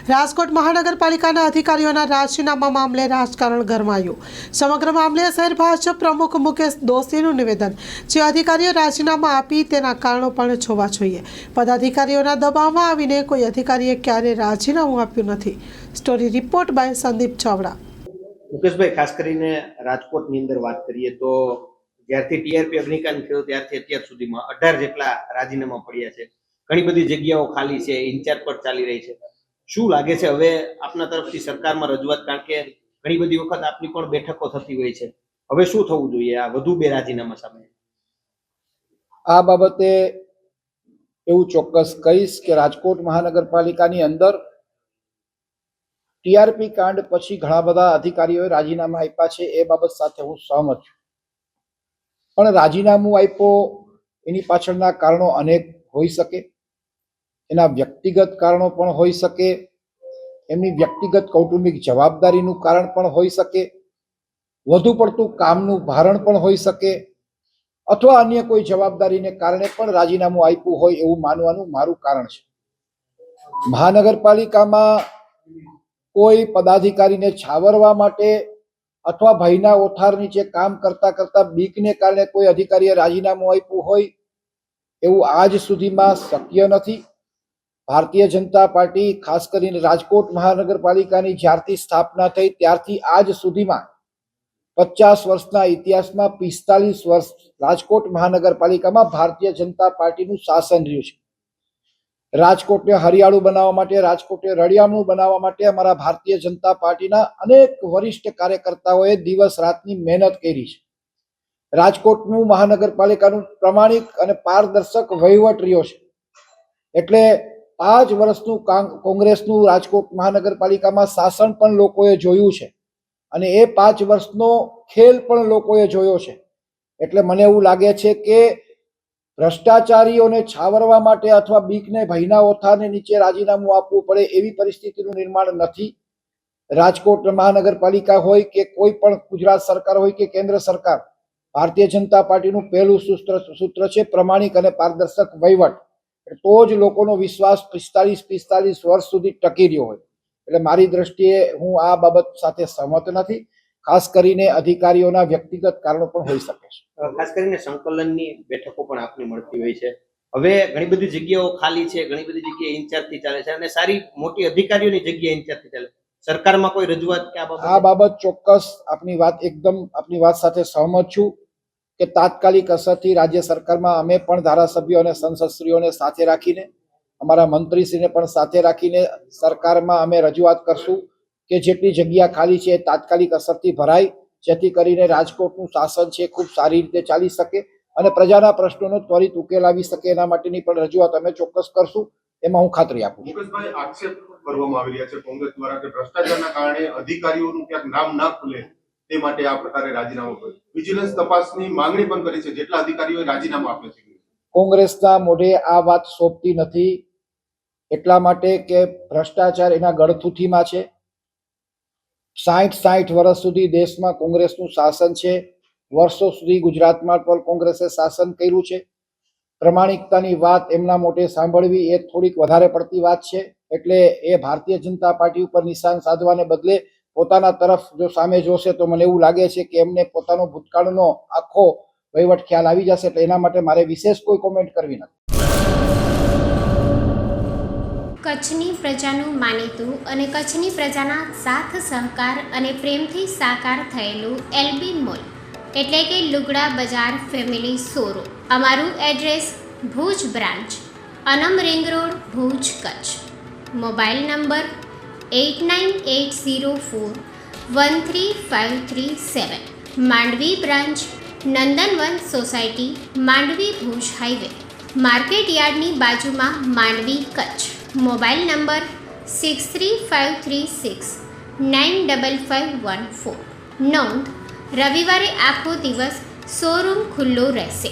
રાજકોટ મહાનગરપાલિકાના અધિકારીઓના રાજીનામા મામલે રાજકારણ ગરમાયું। સમગ્ર મામલે શહેર ભાજપ પ્રમુખ મુકેશ દોશીનું નિવેદન, જે અધિકારીઓ રાજીનામા આપી તેના કારણો પણ જોવા જોઈએ। પદાધિકારીઓના દબાવમાં આવીને કોઈ અધિકારીએ ક્યારેય રાજીનામું આપ્યું નથી। Story report by Sandeep Chavda. મુકેશભાઈ, ખાસ કરીને રાજકોટની અંદર વાત કરીએ તો જ્યારથી ટીઆરપી અગ્નિકાંડ થયો ત્યારથી અત્યાર સુધીમાં 18 જેટલા રાજીનામા પડ્યા છે। ઘણી બધી જગ્યાઓ ખાલી છે, ઇન્ચાર્જ પર ચાલી રહી છે। શું લાગે છે હવે આપના તરફથી સરકારમાં રજૂઆત, કારણ કે ઘણી બધી વખત આપની પણ બેઠકો થતી હોય છે, હવે શું થવું જોઈએ આ વધુ 2 રાજીનામા સામે? આ બાબતે એવું ચોક્કસ કહીશ કે રાજકોટ મહાનગરપાલિકાની અંદર ટીઆરપી કાંડ પછી ઘણા બધા અધિકારીઓએ રાજીનામા આપ્યા છે, એ બાબત સાથે હું સહમત છું। પણ રાજીનામું આપ્યો એની પાછળના કારણો અનેક હોઈ શકે, એના વ્યક્તિગત કારણો પણ હોઈ શકે, એમની વ્યક્તિગત કૌટુંબિક જવાબદારીનું કારણ પણ હોઈ શકે, વધુ પડતું કામનું ભારણ પણ હોઈ શકે, અથવા અન્ય કોઈ જવાબદારીને કારણે પણ રાજીનામું આપ્યું હોય એવું માનવાનું મારું કારણ છે। મહાનગરપાલિકામાં કોઈ પદાધિકારીને છાવરવા માટે અથવા ભયના ઓથાર નીચે કામ કરતા કરતા બીકને કારણે કોઈ અધિકારીએ રાજીનામું આપ્યું હોય એવું આજ સુધીમાં શક્ય નથી। ભારતીય જનતા પાર્ટી, ખાસ કરીને રાજકોટ મહાનગરપાલિકાની જ્યારથી સ્થાપના થઈ ત્યારથી આજ સુધીમાં 50 વર્ષના ઇતિહાસમાં 45 વર્ષ રાજકોટ મહાનગરપાલિકામાં ભારતીય જનતા પાર્ટીનું શાસન રહ્યું છે। રાજકોટને હરિયાળું બનાવવા માટે, રાજકોટને રળિયામણું બનાવવા માટે અમારા ભારતીય જનતા પાર્ટીના અનેક વરિષ્ઠ કાર્યકર્તાઓએ દિવસ રાતની મહેનત કરી છે। રાજકોટનું મહાનગરપાલિકાનું પ્રમાણિક અને પારદર્શક વહીવટ રહ્યો છે। એટલે 5 વર્ષનું કોંગ્રેસનું રાજકોટ મહાનગરપાલિકામાં શાસન પણ લોકોએ જોયું છે અને એ 5 વર્ષનો ખેલ પણ લોકોએ જોયો છે। એટલે મને એવું લાગે છે કે ભ્રષ્ટાચારીઓને છાવરવા માટે અથવા બીકને ભયના ઓથારને નીચે રાજીનામું આપવું પડે એવી પરિસ્થિતિનું નિર્માણ નથી। રાજકોટ મહાનગરપાલિકા હોય કે કોઈ પણ ગુજરાત સરકાર હોય કે કેન્દ્ર સરકાર, ભારતીય જનતા પાર્ટીનું પહેલું સૂત્ર છે પ્રમાણિક અને પારદર્શક વહીવટ। તો જ લોકોનો વિશ્વાસ 45 વર્ષ સુધી ટકી રહ્યો હોય। એટલે મારી દ્રષ્ટિએ હું આ બાબત સાથે સહમત નથી। ખાસ કરીને અધિકારીઓના વ્યક્તિગત કારણો પણ હોઈ શકે છે। ખાસ કરીને સંકલનની બેઠકો પણ આપને મળતી હોય છે। હવે ઘણી બધી જગ્યાઓ ખાલી છે, ઘણી બધી જગ્યાએ ઇન્ચાર્જથી ચાલે છે અને સારી મોટી અધિકારીઓની જગ્યાએ ઇન્ચાર્જથી ચાલે છે। સરકારમાં કોઈ રજૂઆત કે આ બાબત ચોક્કસ આપની વાત સાથે સહમત છું કે તાત્કાલિક અસરથી રાજ્ય સરકારમાં અમે પણ ધારાસભ્યો અને સંસદશ્રીઓને સાથે રાખીને, અમારા મંત્રીશ્રીને પણ સાથે રાખીને સરકારમાં અમે રજૂઆત કરશું કે જેટલી જગ્યા ખાલી છે એ તાત્કાલિક અસરથી ભરાય, જેથી કરીને રાજકોટનું શાસન છે ખૂબ સારી રીતે ચાલી શકે અને પ્રજાના પ્રશ્નોનો ત્વરિત ઉકેલ આવી શકે, એના માટેની પણ રજૂઆત અમે ચોક્કસ કરશું, એમાં હું ખાતરી આપું છું। મુકેશભાઈ, આક્ષેપ કરવામાં આવી રહ્યા છે કોંગ્રેસ દ્વારા કે ભ્રષ્ટાચારના કારણે અધિકારીઓનું ક્યાંક નામ ના ખુલે તે માટે આ પ્રકારે રાજીનામું કર્યું। વિજિલન્સ તપાસની માંગણી પણ કરી છે, જેટલા અધિકારીઓએ રાજીનામું આપ્યા છે। કોંગ્રેસના મોઢે આ વાત સોંપતી નથી, એટલા માટે કે ભ્રષ્ટાચાર એના ગળથૂથીમાં છે। 60 વર્ષ સુધી દેશમાં કોંગ્રેસનું શાસન છે, વર્ષો સુધી ગુજરાતમાં પણ કોંગ્રેસે શાસન કર્યું છે। પ્રમાણિકતાની વાત એમના મોઢે સાંભળવી એ થોડીક વધારે પડતી વાત છે। એટલે એ ભારતીય જનતા પાર્ટી ઉપર નિશાન સાધવાને બદલે પોતાના તરફ જો સામે જોશે તો મને એવું લાગે છે કે એમને પોતાનો ભૂતકાળનો આખો વહીવટ ખ્યાલ આવી જશે। એટલે એના માટે મારે વિશેષ કોઈ કોમેન્ટ કરવી નથી। કચ્છની પ્રજાનું માનીતું અને કચ્છની પ્રજાના સાથ સહકાર અને પ્રેમથી સાકાર થયેલું એલબી મોલ એટલે કે લુગડા બજાર ફેમિલી શોરૂમ। અમારું address Bhuj branch, Anam ring road, Bhuj, Kutch. Mobile number 8980413537। Mandvi branch, Nandanvan society, Mandvi, Bhuj highway, market યાર્ડની બાજુમાં, માંડવી, કચ્છ। Mobile number 6353695514। નોંધ: રવિવારે આખો દિવસ શોરૂમ ખુલ્લો રહેશે।